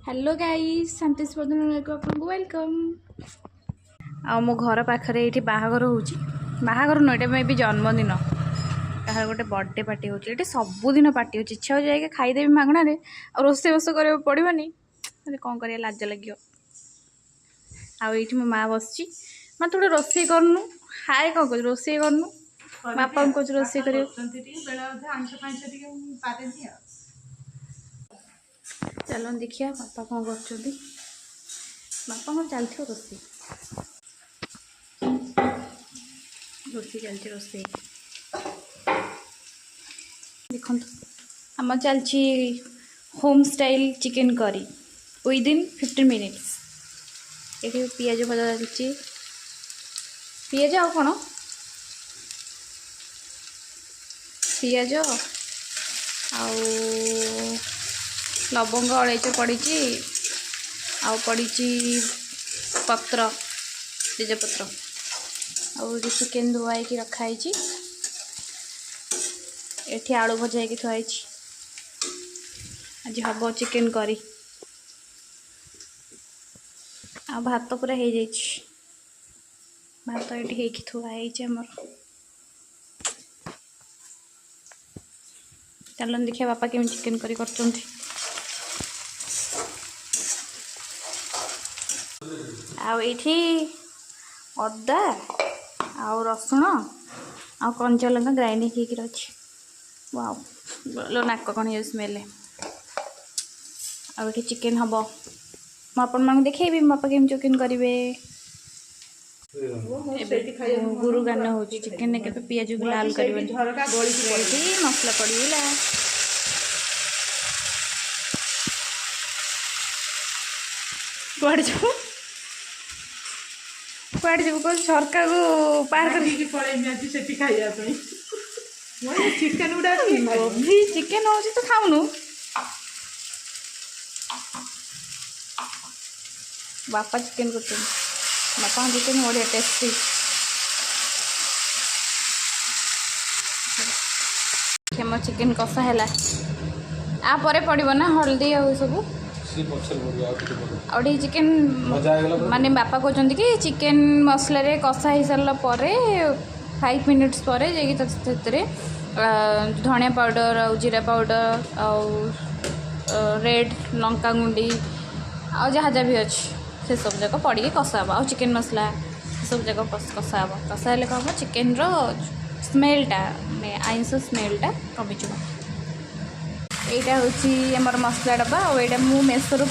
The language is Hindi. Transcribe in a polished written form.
हेलो गाइस शांति स्पर्धन को आपको वेलकम। आ मो घर पाखरे ये बाहागर होची बाहागर नो ये मे भी जन्मदिन कह गोटे बर्थडे पार्टी होची ये सबुदिन पार्टी होची इच्छा हो जाए खाईदेवी मागण आ रोसे बस कर पड़ोनी कौन कर लाज लगे आई मो माँ बस माँ थोड़े रोसे करनु हाय कौन कर रोसे करनु बापा को रोसे कर चलो देखिए बापा कौन कर बापा को चलती रोसे रोसे चलती रोसे देखो आम चलती home style chicken curry within 15 minutes ये पियाज भजा चलती पियाज आ कौन पियाज लवंग अलैच पड़ी पड़ी पत्र तेजपत्र आउ चिकेन धुआई रखाई एठी आलू भजा थुआई आज हम चिकेन करी आ भात पूरा हो जाए भात ये थुआई आमर चलो देखिए बापा केमी चिकेन करी कर अदा आउ रसुण आ कंचा लंका ग्राइंडिंग होकर अच्छी वाओ लो नाक कौन हो स्मेल आठी चिकेन हम मुझे देखेबी बापा केमी चिकेन करेंगे गुरु गान हो चिकेन के पियाज को लाल कर मसला पड़गला कुआड़े जब कौन झरका को पार कर चिकेन गुड़ा चिकेन हो तो खाऊनु बापा चिकेन कर बापा चिकेन बढ़िया टेस्टी मो चिकेन कषा है आपर पड़ो ना हल्दी आ सब और चिकेन माने बापा कहते कि चिकेन मसला रे कषा हो सारा 5 मिनिट्स पर धनिया पाउडर आ जीरा पाउडर आ रेड लंका गुंडी आ जहाँ जहाँ भी अच्छे से सब जाक पड़ी कषा आ चिकेन मसला सब जाक कषा कषा हेल्ले कौन चिकेन स्मेलटा आइंस स्मेलटा कमिज यहाँ हूँ मसला डब्बा और यहाँ मुझे मेसोर